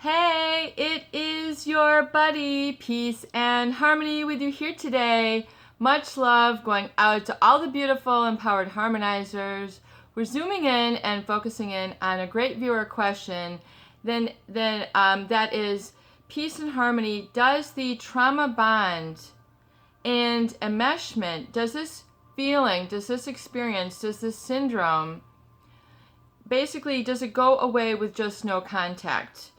Hey, it is your buddy, Peace and Harmony, with you here today. Much love going out to all the beautiful empowered harmonizers. We're zooming in and focusing in on a great viewer question. That is, Peace and Harmony, does the trauma bond and enmeshment, does this feeling, does this experience, does this syndrome, basically, does it go away with just no contact?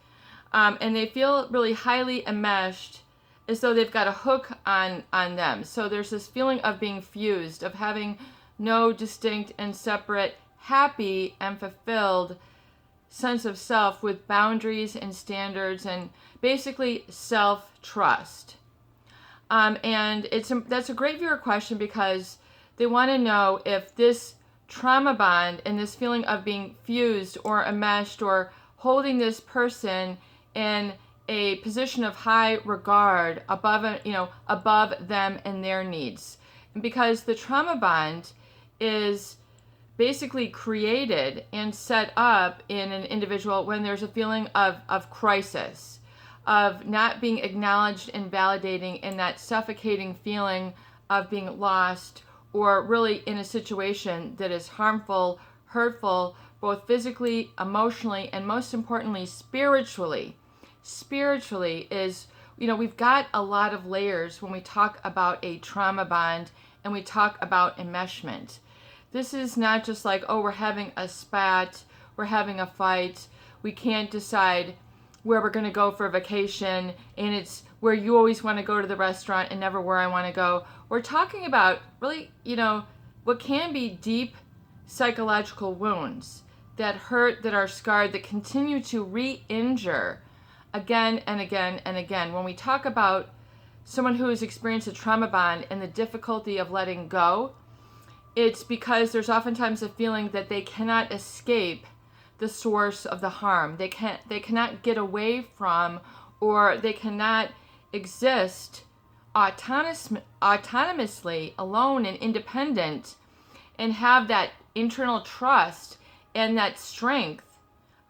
And they feel really highly enmeshed, as though they've got a hook on them. So there's this feeling of being fused, of having no distinct and separate, happy and fulfilled sense of self with boundaries and standards and basically self-trust. And that's a great viewer question because they want to know if this trauma bond and this feeling of being fused or enmeshed or holding this person in a position of high regard above them and their needs. And because the trauma bond is basically created and set up in an individual when there's a feeling of crisis, of not being acknowledged and validating, and that suffocating feeling of being lost or really in a situation that is harmful, hurtful, both physically, emotionally, and most importantly, spiritually. Spiritually is, we've got a lot of layers when we talk about a trauma bond and we talk about enmeshment. This is not just like, oh, we're having a spat, we're having a fight, we can't decide where we're going to go for a vacation, and it's where you always want to go to the restaurant and never where I want to go. We're talking about really, what can be deep psychological wounds that hurt, that are scarred, that continue to re-injure again and again and again. When we talk about someone who has experienced a trauma bond and the difficulty of letting go, it's because there's oftentimes a feeling that they cannot escape the source of the harm. They cannot get away from, or they cannot exist autonomously, alone and independent, and have that internal trust and that strength,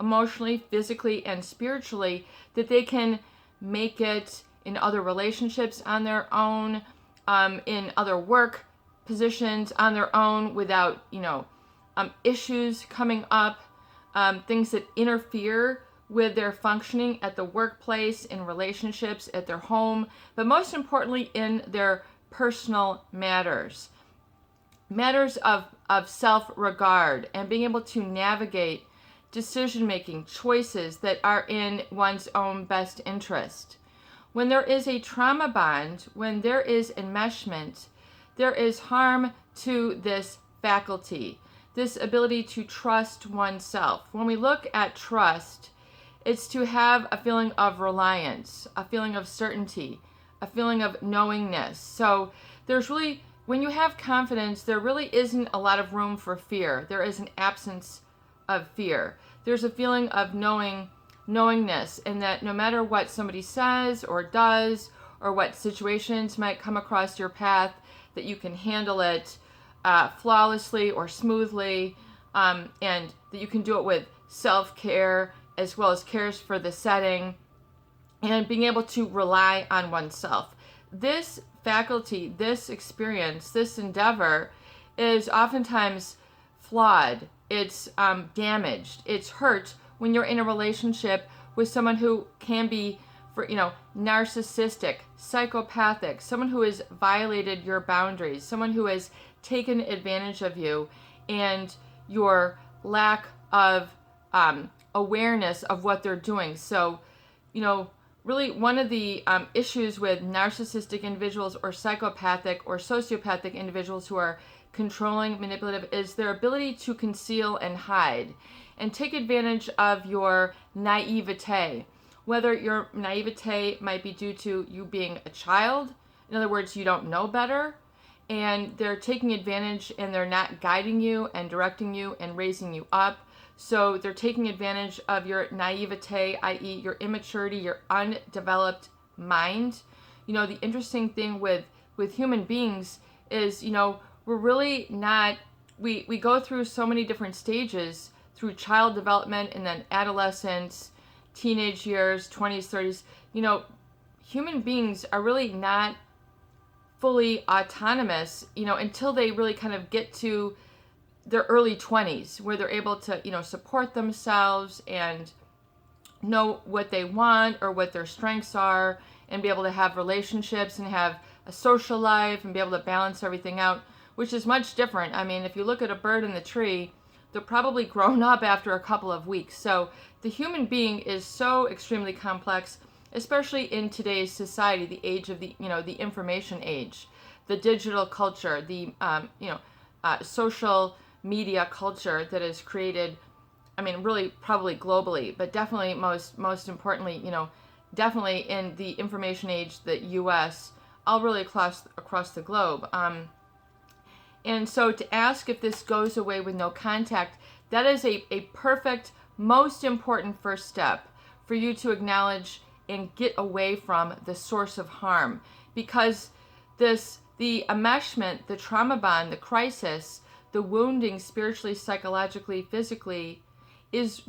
emotionally, physically, and spiritually, that they can make it in other relationships on their own, in other work positions on their own, without issues coming up, things that interfere with their functioning at the workplace, in relationships, at their home, but most importantly in their personal matters of self-regard, and being able to navigate decision-making choices that are in one's own best interest. When there is a trauma bond, when there is enmeshment, there is harm to this faculty, this ability to trust oneself. When we look at trust, it's to have a feeling of reliance, a feeling of certainty, a feeling of knowingness. So there's really, when you have confidence, there really isn't a lot of room for fear. There is an absence of fear. There's a feeling of knowingness, and that no matter what somebody says or does, or what situations might come across your path, that you can handle it flawlessly or smoothly, and that you can do it with self-care as well as cares for the setting, and being able to rely on oneself. This faculty, this experience, this endeavor is oftentimes flawed. It's damaged. It's hurt when you're in a relationship with someone who can be, narcissistic, psychopathic, someone who has violated your boundaries, someone who has taken advantage of you and your lack of awareness of what they're doing. So, really one of the issues with narcissistic individuals or psychopathic or sociopathic individuals who are controlling, manipulative, is their ability to conceal and hide and take advantage of your naivete. Whether your naivete might be due to you being a child, in other words, you don't know better, and they're taking advantage and they're not guiding you and directing you and raising you up. So they're taking advantage of your naivete, i.e. your immaturity, your undeveloped mind. The interesting thing with human beings is, we're really not, we go through so many different stages through child development and then adolescence, teenage years, 20s, 30s, human beings are really not fully autonomous, until they really kind of get to their early 20s, where they're able to, support themselves and know what they want or what their strengths are, and be able to have relationships and have a social life and be able to balance everything out, which is much different. I mean, if you look at a bird in the tree, they're probably grown up after a couple of weeks. So the human being is so extremely complex, especially in today's society, the age of the information age, the digital culture, the social media culture that is created. I mean, really, probably globally, but definitely most importantly, definitely in the information age, the U.S., all really across the globe. And so to ask if this goes away with no contact, that is a perfect, most important first step for you to acknowledge and get away from the source of harm. Because the enmeshment, the trauma bond, the crisis, the wounding spiritually, psychologically, physically,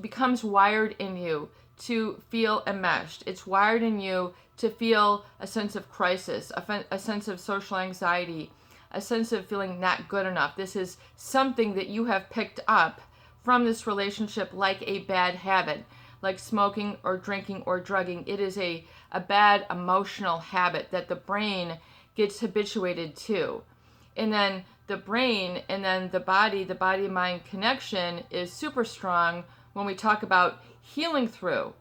becomes wired in you to feel enmeshed. It's wired in you to feel a sense of crisis, a sense of social anxiety, a sense of feeling not good enough. This is something that you have picked up from this relationship like a bad habit, like smoking or drinking or drugging. It is a bad emotional habit that the brain gets habituated to. And then the brain and then the body-mind connection is super strong when we talk about healing through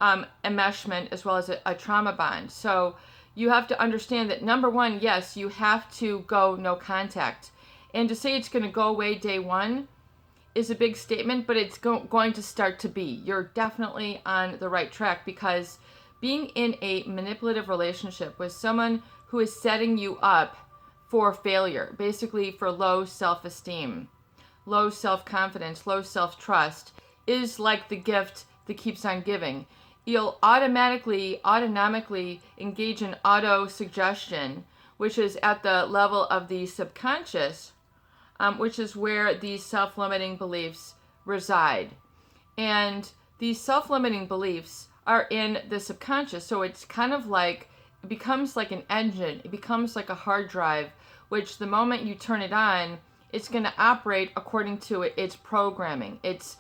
enmeshment as well as a trauma bond. So you have to understand that, number one, yes, you have to go no contact. And to say it's going to go away day one is a big statement, but it's going to start to be. You're definitely on the right track, because being in a manipulative relationship with someone who is setting you up for failure, basically for low self-esteem, low self-confidence, low self-trust, is like the gift that keeps on giving. You'll automatically engage in auto-suggestion, which is at the level of the subconscious, which is where these self-limiting beliefs reside. And these self-limiting beliefs are in the subconscious, so it's kind of like, it becomes like an engine, it becomes like a hard drive, which the moment you turn it on, it's going to operate according to its programming. It's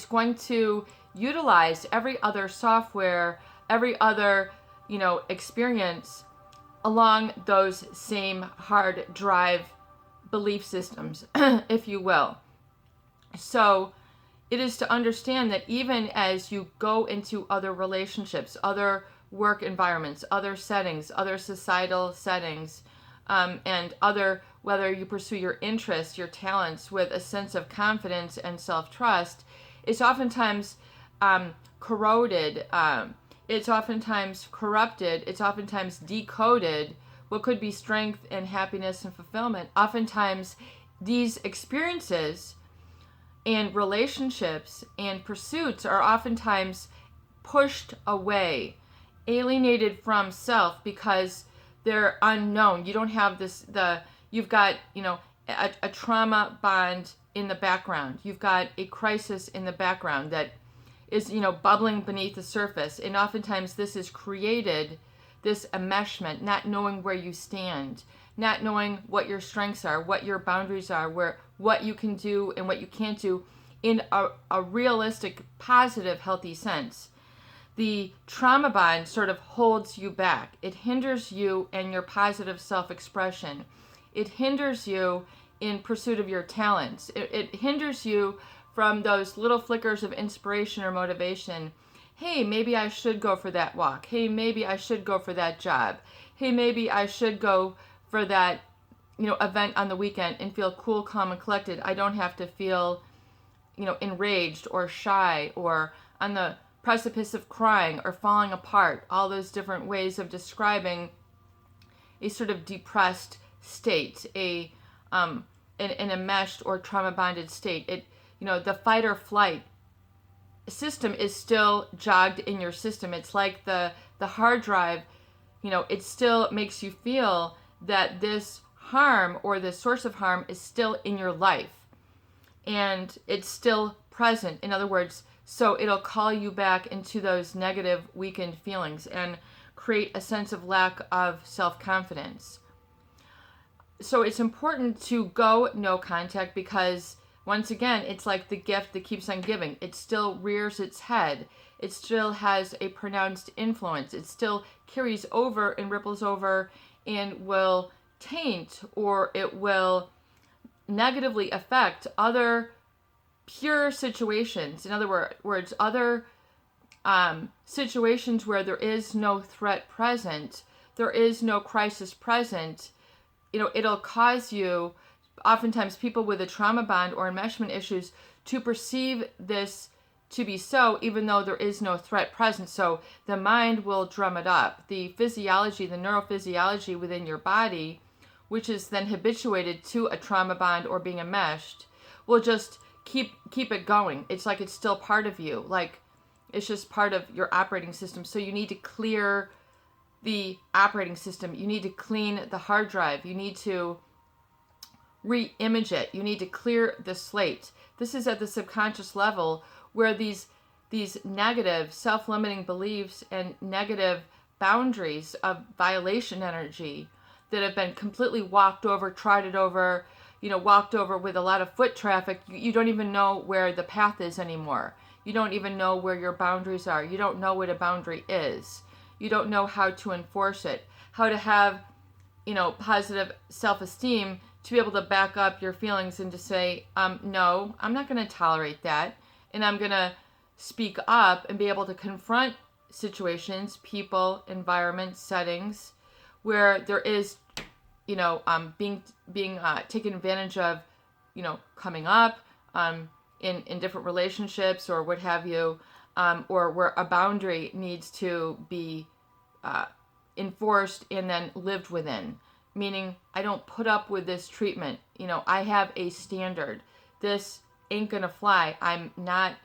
going to utilize every other software, every other, experience along those same hard drive belief systems, if you will. So it is to understand that even as you go into other relationships, other work environments, other settings, other societal settings, and other, whether you pursue your interests, your talents with a sense of confidence and self-trust, it's oftentimes corroded, it's oftentimes corrupted, it's oftentimes decoded what could be strength and happiness and fulfillment. Oftentimes these experiences and relationships and pursuits are oftentimes pushed away, alienated from self, because they're unknown. You don't have you've got, a trauma bond in the background. You've got a crisis in the background that is, bubbling beneath the surface. And oftentimes this is created, this enmeshment, not knowing where you stand, not knowing what your strengths are, what your boundaries are, what you can do and what you can't do in a realistic, positive, healthy sense. The trauma bond sort of holds you back. It hinders you in your positive self-expression. It hinders you in pursuit of your talents. It hinders you from those little flickers of inspiration or motivation. Hey, maybe I should go for that walk. Hey, maybe I should go for that job. Hey, maybe I should go for that, event on the weekend and feel cool, calm, and collected. I don't have to feel, enraged or shy or on the precipice of crying or falling apart. All those different ways of describing a sort of depressed state, an enmeshed or trauma bonded state. The fight or flight system is still jogged in your system. It's like the hard drive, it still makes you feel that this harm or the source of harm is still in your life and it's still present. In other words, So it'll call you back into those negative, weakened feelings and create a sense of lack of self-confidence. So it's important to go no contact because, once again, it's like the gift that keeps on giving. It still rears its head. It still has a pronounced influence. It still carries over and ripples over and will taint, or it will negatively affect other pure situations. In other words, other situations where there is no threat present, there is no crisis present. It'll cause you, oftentimes people with a trauma bond or enmeshment issues, to perceive this to be so, even though there is no threat present. So the mind will drum it up. The physiology, the neurophysiology within your body, which is then habituated to a trauma bond or being enmeshed, will just keep it going. It's like it's still part of you. Like it's just part of your operating system. So you need to clear the operating system. You need to clean the hard drive. You need to re-image it. You need to clear the slate. This is at the subconscious level where these negative self-limiting beliefs and negative boundaries of violation energy that have been completely walked over, trotted over, walked over with a lot of foot traffic. You don't even know where the path is anymore. You don't even know where your boundaries are. You don't know what a boundary is. You don't know how to enforce it, how to have, positive self-esteem to be able to back up your feelings and to say, no, I'm not going to tolerate that. And I'm going to speak up and be able to confront situations, people, environments, settings where there is, being taken advantage of, coming up in different relationships or what have you, or where a boundary needs to be enforced and then lived within. Meaning, I don't put up with this treatment. I have a standard. This ain't gonna fly. I'm not,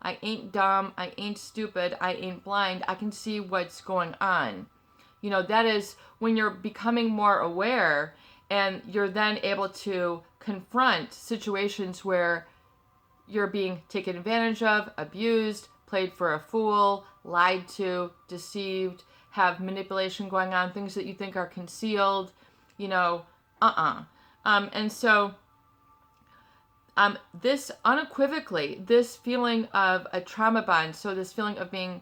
I ain't dumb. I ain't stupid. I ain't blind. I can see what's going on. That is when you're becoming more aware and you're then able to confront situations where you're being taken advantage of, abused, played for a fool, lied to, deceived, have manipulation going on, things that you think are concealed, and so this unequivocally, this feeling of a trauma bond, so this feeling of being,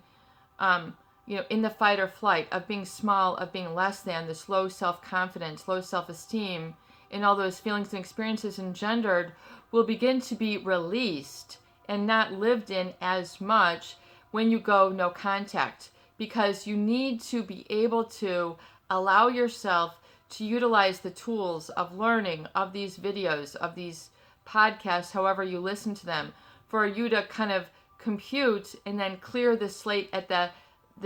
in the fight or flight, of being small, of being less than, this low self-confidence, low self-esteem, and all those feelings and experiences engendered will begin to be released and not lived in as much when you go no contact, because you need to be able to allow yourself to utilize the tools of learning, of these videos, of these podcasts, however you listen to them, for you to kind of compute and then clear the slate at the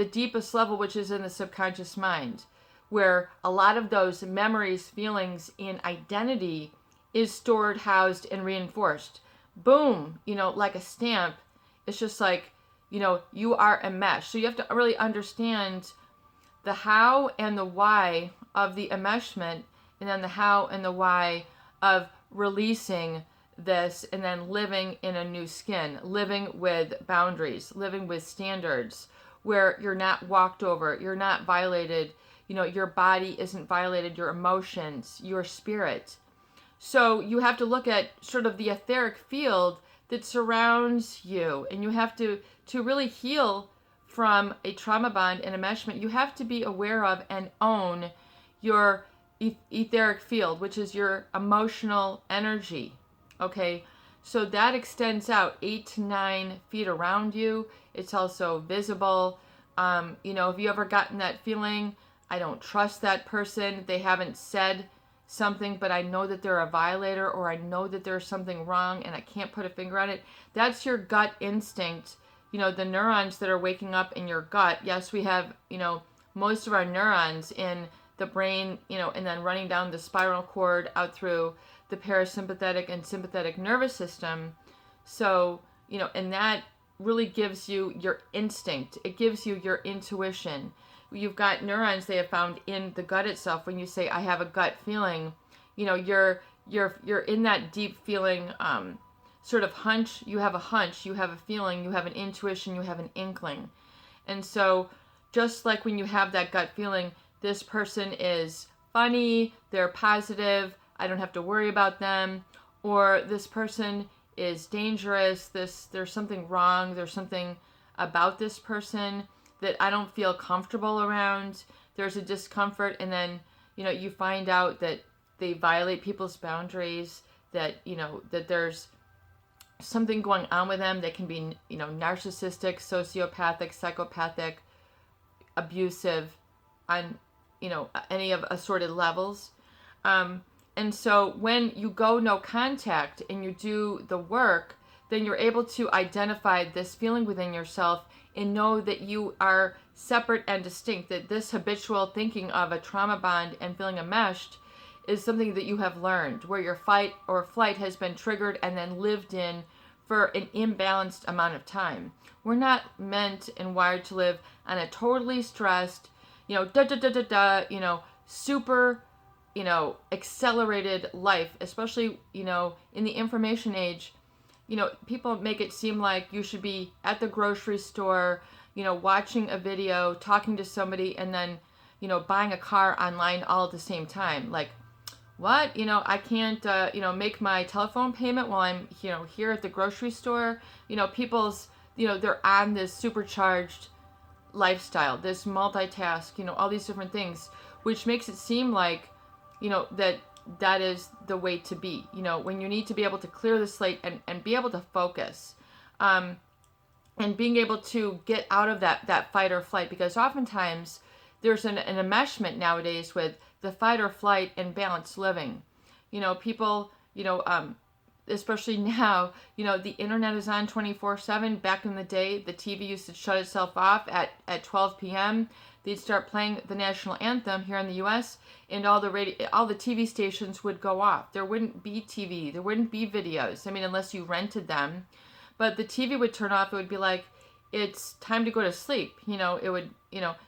deepest level, which is in the subconscious mind, where a lot of those memories, feelings, and identity is stored, housed, and reinforced. Boom, like a stamp. It's just like, you are enmeshed. So you have to really understand the how and the why of the enmeshment, and then the how and the why of releasing this and then living in a new skin, living with boundaries, living with standards where you're not walked over, you're not violated, your body isn't violated, your emotions, your spirit. So you have to look at sort of the etheric field that surrounds you, and you have to really heal from a trauma bond and enmeshment. You have to be aware of and own your etheric field, which is your emotional energy. Okay, so that extends out 8 to 9 feet around you. It's also visible. Have you ever gotten that feeling, I don't trust that person, they haven't said something, but I know that they're a violator, or I know that there's something wrong and I can't put a finger on it? That's your gut instinct, the neurons that are waking up in your gut. Yes, we have, most of our neurons in the brain, and then running down the spiral cord out through the parasympathetic and sympathetic nervous system. So, and that really gives you your instinct. It gives you your intuition. You've got neurons they have found in the gut itself. When you say, I have a gut feeling, you're in that deep feeling, sort of hunch, you have a feeling, you have an intuition, you have an inkling. And so just like when you have that gut feeling, this person is funny, they're positive, I don't have to worry about them, or this person is dangerous, there's something wrong, there's something about this person that I don't feel comfortable around, there's a discomfort, and then, you find out that they violate people's boundaries, that, that there's something going on with them that can be, narcissistic, sociopathic, psychopathic, abusive, on, any of assorted levels. And so when you go no contact and you do the work, then you're able to identify this feeling within yourself and know that you are separate and distinct, that this habitual thinking of a trauma bond and feeling enmeshed is something that you have learned, where your fight or flight has been triggered and then lived in for an imbalanced amount of time. We're not meant and wired to live on a totally stressed, super, accelerated life, especially, in the information age. People make it seem like you should be at the grocery store, watching a video, talking to somebody, and then, buying a car online all at the same time. Like, what? I can't, make my telephone payment while I'm, here at the grocery store. People's, they're on this supercharged lifestyle, this multitask, all these different things, which makes it seem like, that is the way to be, when you need to be able to clear the slate and be able to focus, and being able to get out of that fight or flight, because oftentimes there's an enmeshment nowadays with the fight or flight and balanced living. People, especially now, the internet is on 24/7. Back in the day, the TV used to shut itself off at 12 p.m. They'd start playing the national anthem here in the U.S., and all the TV stations would go off. There wouldn't be TV. There wouldn't be videos. I mean, unless you rented them. But the TV would turn off. It would be like, it's time to go to sleep. It would,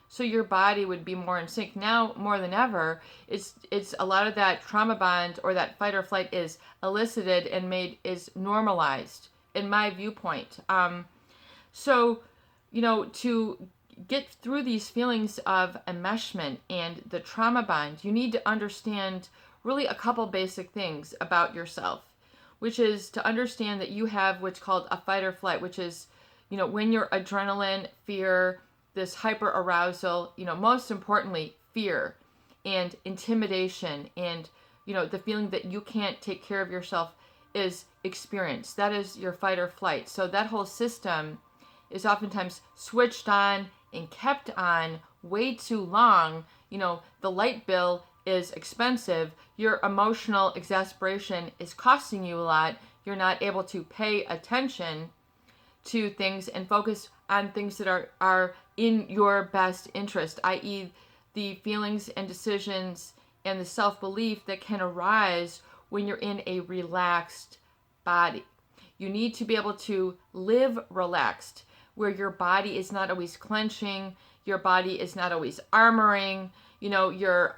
so your body would be more in sync. Now, more than ever, it's a lot of that trauma bond or that fight or flight is elicited and is normalized, in my viewpoint. So, to get through these feelings of enmeshment and the trauma bond, you need to understand really a couple basic things about yourself, which is to understand that you have what's called a fight or flight, which is, when your adrenaline, fear, this hyper arousal, most importantly, fear and intimidation and, the feeling that you can't take care of yourself is experienced. That is your fight or flight. So that whole system is oftentimes switched on and kept on way too long. The light bill is expensive. Your emotional exasperation is costing you a lot. You're not able to pay attention to things and focus on things that are in your best interest, i.e. the feelings and decisions and the self-belief that can arise when you're in a relaxed body. You need to be able to live relaxed, where your body is not always clenching, your body is not always armoring, you're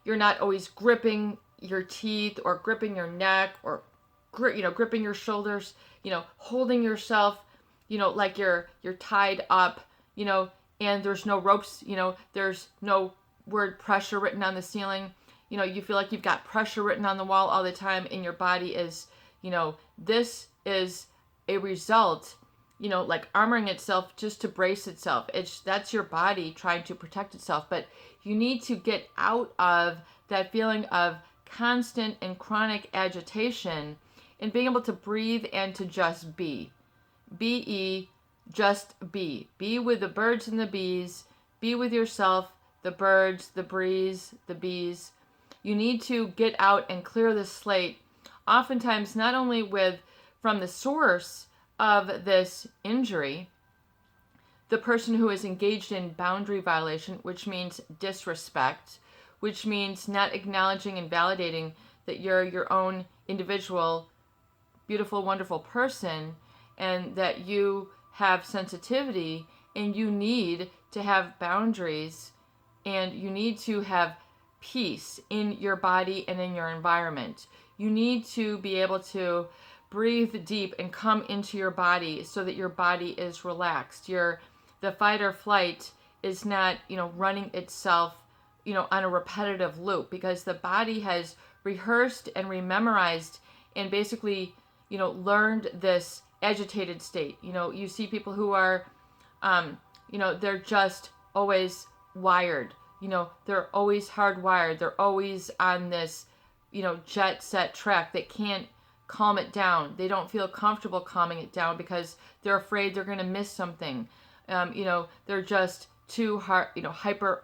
not always gripping your teeth or gripping your neck or gripping your shoulders, holding yourself, like you're tied up, and there's no ropes, there's no word pressure written on the ceiling. You feel like you've got pressure written on the wall all the time, and your body is, this is a result, like armoring itself just to brace itself. That's your body trying to protect itself. But you need to get out of that feeling of constant and chronic agitation and being able to breathe and to just be. Be, just be. Be with the birds and the bees. Be with yourself, the birds, the breeze, the bees. You need to get out and clear the slate, oftentimes not only from the source of this injury, the person who is engaged in boundary violation, which means disrespect, which means not acknowledging and validating that you're your own individual, beautiful, wonderful person, and that you have sensitivity and you need to have boundaries and you need to have peace in your body and in your environment. You need to be able to breathe deep and come into your body so that your body is relaxed. The fight or flight is not, running itself, on a repetitive loop, because the body has rehearsed and rememorized and basically, learned this agitated state. You see people who are, they're just always wired. They're always hardwired. They're always on this, jet set track that can't calm it down. They don't feel comfortable calming it down because they're afraid they're going to miss something. They're just too hard, hyper,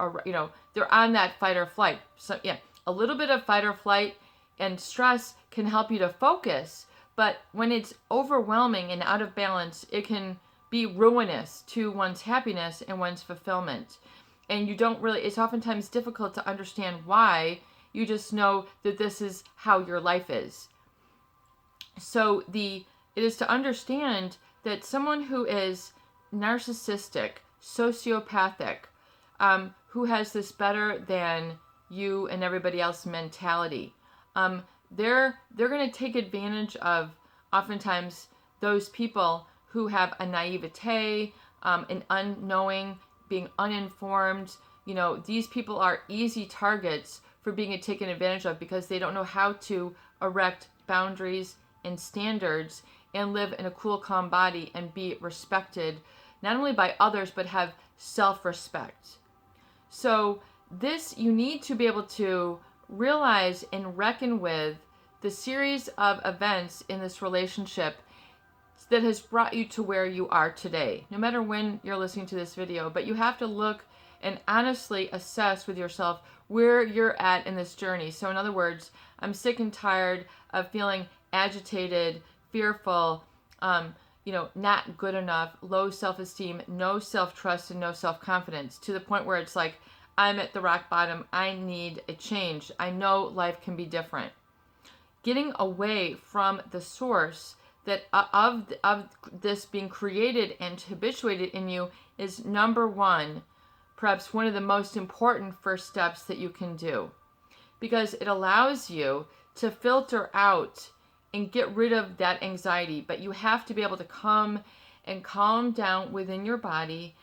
they're on that fight or flight. So yeah, a little bit of fight or flight and stress can help you to focus, but when it's overwhelming and out of balance, it can be ruinous to one's happiness and one's fulfillment. And it's oftentimes difficult to understand why. You just know that this is how your life is. So it is to understand that someone who is narcissistic, sociopathic, who has this better than you and everybody else mentality, they're going to take advantage of oftentimes those people who have a naivete, an unknowing, being uninformed. These people are easy targets for being taken advantage of because they don't know how to erect boundaries and standards and live in a cool, calm body and be respected not only by others but have self-respect. So you need to be able to realize and reckon with the series of events in this relationship that has brought you to where you are today, no matter when you're listening to this video. But you have to look and honestly assess with yourself where you're at in this journey. So in other words, I'm sick and tired of feeling agitated, fearful, not good enough, low self-esteem, no self-trust, and no self-confidence, to the point where it's like, I'm at the rock bottom. I need a change. I know life can be different. Getting away from the source that of this being created and habituated in you is number one, perhaps one of the most important first steps that you can do, because it allows you to filter out and get rid of that anxiety. But you have to be able to come and calm down within your body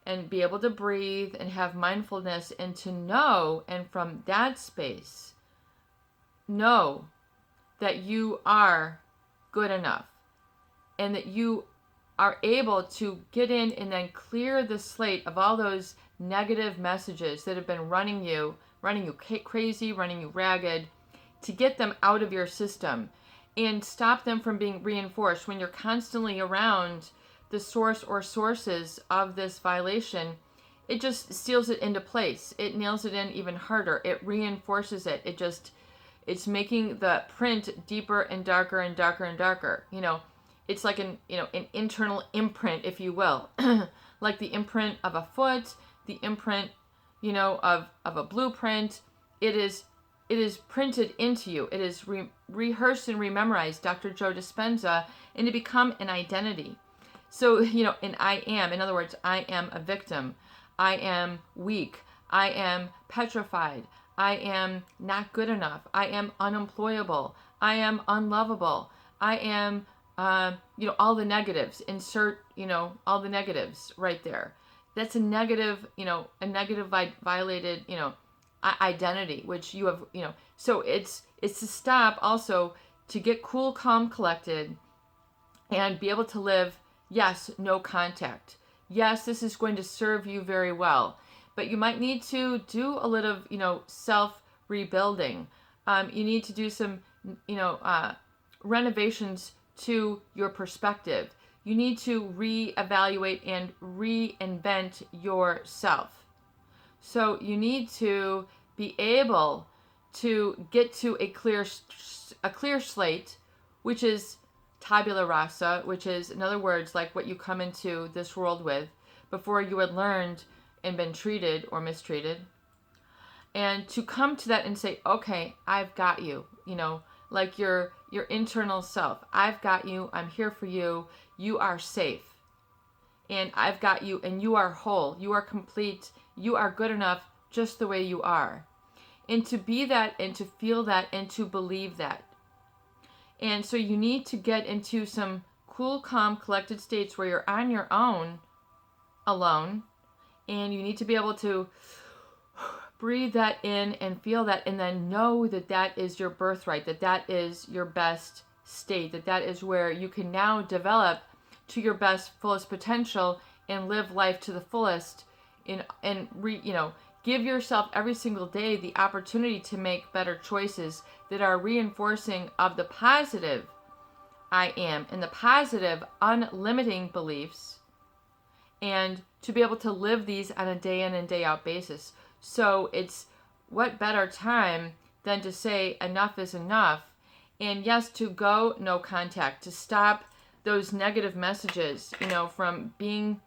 and be able to breathe and have mindfulness and to know, and from that space, know that you are good enough and that you are able to get in and then clear the slate of all those negative messages that have been running you crazy, running you ragged, to get them out of your system and stop them from being reinforced. When you're constantly around the source or sources of this violation, it just seals it into place. It nails it in even harder. It reinforces it. It's making the print deeper and darker and darker and darker. It's like an internal imprint, if you will, like the imprint of a foot, the imprint, of a blueprint. It is printed into you. It is rehearsed and rememorized, Dr. Joe Dispenza, and to become an identity. So, and I am, in other words, I am a victim. I am weak. I am petrified. I am not good enough. I am unemployable. I am unlovable. I am, all the negatives. Insert, all the negatives right there. That's a negative, violated, identity, which you have, so it's to stop also, to get cool, calm, collected, and be able to live, yes, no contact. Yes, this is going to serve you very well, but you might need to do a little, self-rebuilding. You need to do some, renovations to your perspective. You need to reevaluate and reinvent yourself. So you need to be able to get to a clear slate, which is tabula rasa, which is, in other words, like what you come into this world with before you had learned and been treated or mistreated. And to come to that and say, okay, I've got you, like your internal self. I've got you. I'm here for you. You are safe. And I've got you, and you are whole. You are complete. You are good enough just the way you are. And to be that, and to feel that, and to believe that. And so you need to get into some cool, calm, collected states where you're on your own, alone, and you need to be able to breathe that in and feel that, and then know that that is your birthright, that that is your best state, that that is where you can now develop to your best, fullest potential and live life to the fullest, give yourself every single day the opportunity to make better choices that are reinforcing of the positive I am and the positive unlimiting beliefs, and to be able to live these on a day in and day out basis. So it's what better time than to say enough is enough, and yes, to go no contact, to stop those negative messages, from being,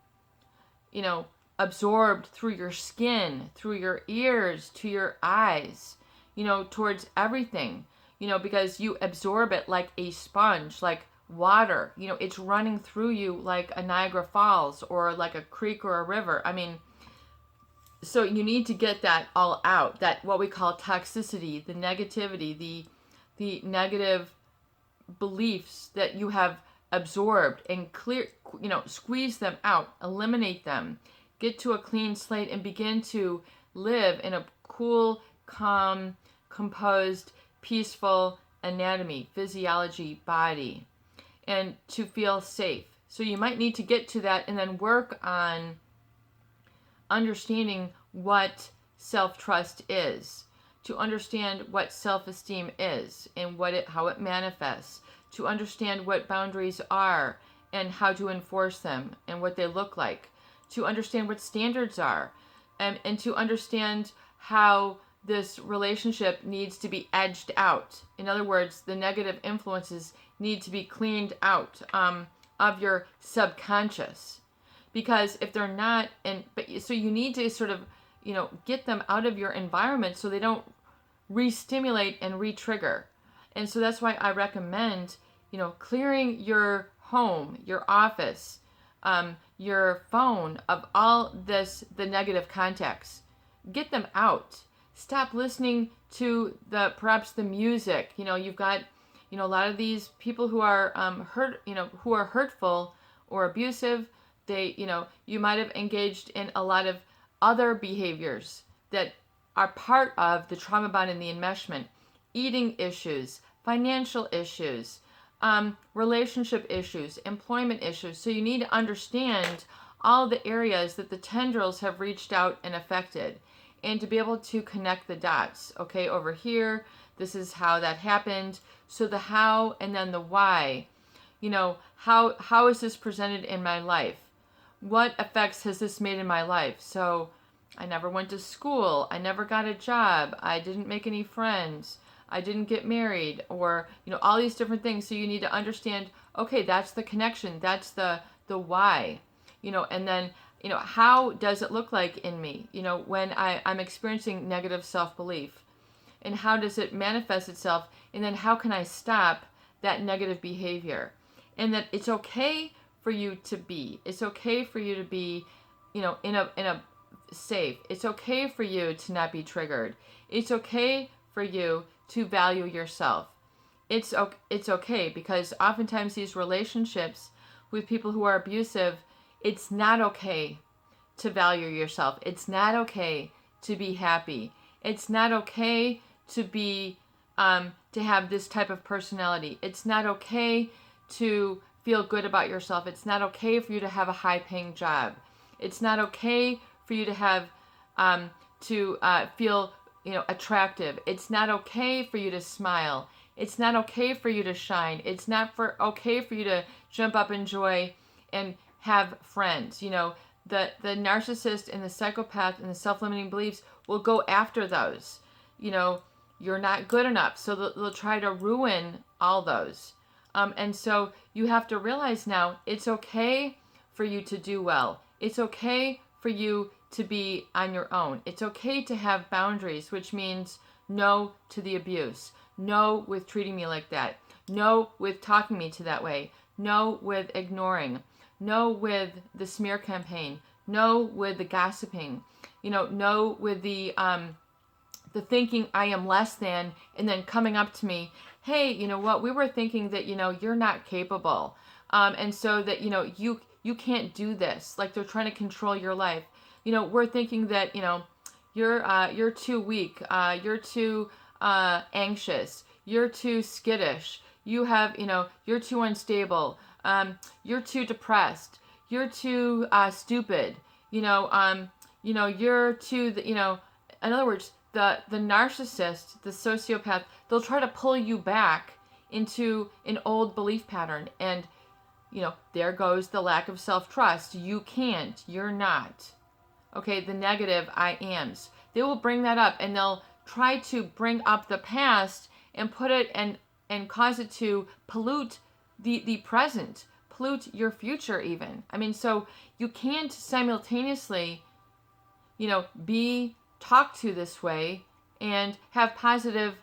absorbed through your skin, through your ears, to your eyes, towards everything, because you absorb it like a sponge, like water, it's running through you like a Niagara Falls or like a creek or a river. So you need to get that all out, that what we call toxicity, the negativity, the negative beliefs that you have absorbed, and squeeze them out, eliminate them, get to a clean slate, and begin to live in a cool, calm, composed, peaceful anatomy, physiology, body, and to feel safe. So you might need to get to that and then work on understanding what self-trust is, to understand what self-esteem is and how it manifests, to understand what boundaries are and how to enforce them and what they look like, to understand what standards are, and to understand how this relationship needs to be edged out. In other words, the negative influences need to be cleaned out of your subconscious. Because if they're not, so you need to sort of, get them out of your environment so they don't re-stimulate and re-trigger. And so that's why I recommend, clearing your home, your office, your phone of all the negative contacts. Get them out. Stop listening to perhaps the music. You've got, a lot of these people who are who are hurtful or abusive. They, you might have engaged in a lot of other behaviors that are part of the trauma bond and the enmeshment. Eating issues, financial issues, relationship issues, employment issues. So you need to understand all the areas that the tendrils have reached out and affected, and to be able to connect the dots. Okay, over here, this is how that happened. So the how and then the why. How is this presented in my life? What effects has this made in my life? So I never went to school. I never got a job. I didn't make any friends. I didn't get married, or, all these different things. So you need to understand, okay, that's the connection. That's the why, and then, how does it look like in me, when I'm experiencing negative self-belief, and how does it manifest itself? And then how can I stop that negative behavior? And that it's okay for you to be. It's okay for you to be, in a safe. It's okay for you to not be triggered. It's okay for you to value yourself. It's okay, because oftentimes these relationships with people who are abusive, it's not okay to value yourself. It's not okay to be happy. It's not okay to be to have this type of personality. It's not okay to feel good about yourself. It's not okay for you to have a high-paying job. It's not okay for you to have feel attractive. It's not okay for you to smile. It's not okay for you to shine. It's not okay for you to jump up in joy and have friends. The narcissist and the psychopath and the self-limiting beliefs will go after those. You're not good enough, so they'll try to ruin all those. And so you have to realize now, it's okay for you to do well. It's okay for you to be on your own. It's okay to have boundaries, which means no to the abuse, no with treating me like that, no with talking me to that way, no with ignoring, no with the smear campaign, no with the gossiping, no with the thinking I am less than, and then coming up to me, hey, you know what, we were thinking that, you're not capable. And so that, you can't do this. Like they're trying to control your life. We're thinking that, you're too weak. You're too anxious. You're too skittish. You're too unstable. You're too depressed. You're too stupid. You're too, in other words, the narcissist, the sociopath, they'll try to pull you back into an old belief pattern. And, there goes the lack of self-trust. You can't. You're not. Okay, the negative I ams. They will bring that up, and they'll try to bring up the past and put it and cause it to pollute the present, pollute your future even. I mean, so you can't simultaneously, be talked to this way and have positive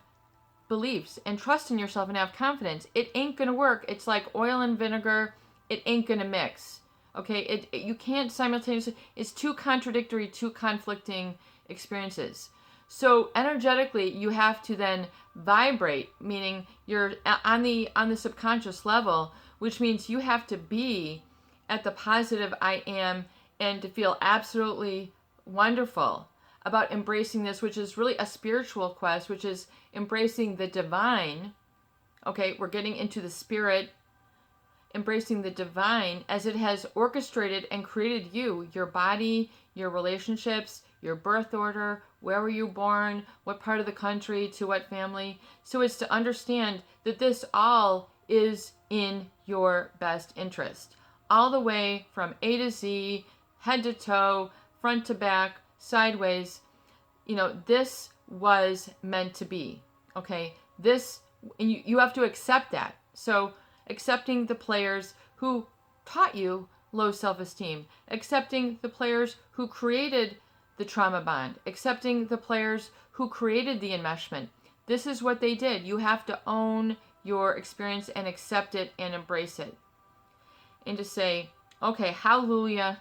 beliefs and trust in yourself and have confidence. It ain't gonna work. It's like oil and vinegar. It ain't gonna mix. Okay, you can't simultaneously. It's two contradictory, two conflicting experiences. So energetically, you have to then vibrate, meaning you're on the subconscious level, which means you have to be at the positive I am and to feel absolutely wonderful about embracing this, which is really a spiritual quest, which is embracing the divine. Okay, we're getting into the spirit, embracing the divine as it has orchestrated and created you, your body, your relationships, your birth order, where were you born, what part of the country, to what family. So it's to understand that this all is in your best interest. All the way from A to Z, head to toe, front to back, sideways, this was meant to be. Okay, and you have to accept that. So accepting the players who taught you low self-esteem, accepting the players who created the trauma bond, accepting the players who created the enmeshment. This is what they did. You have to own your experience and accept it and embrace it. And to say, okay, hallelujah,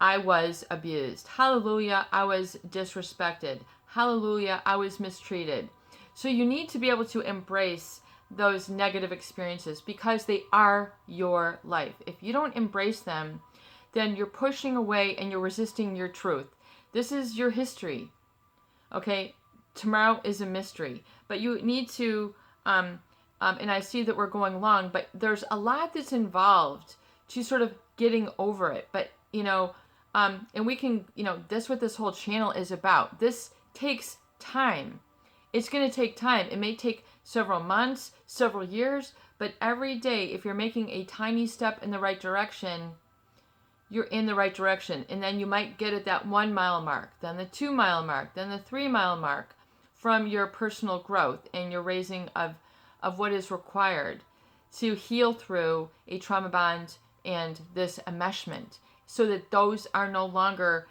I was abused. Hallelujah, I was disrespected. Hallelujah, I was mistreated. So you need to be able to embrace those negative experiences because they are your life. If you don't embrace them, then you're pushing away and you're resisting your truth. This is your history. Okay, tomorrow is a mystery, but you need to, and I see that we're going long, but there's a lot that's involved to sort of getting over it. But, and we can, that's what this whole channel is about. This takes time. It's going to take time. It may take several months, several years, but every day, if you're making a tiny step in the right direction, you're in the right direction. And then you might get at that 1 mile mark, then the 2 mile mark, then the 3 mile mark from your personal growth and your raising of what is required to heal through a trauma bond and this enmeshment so that those are no longer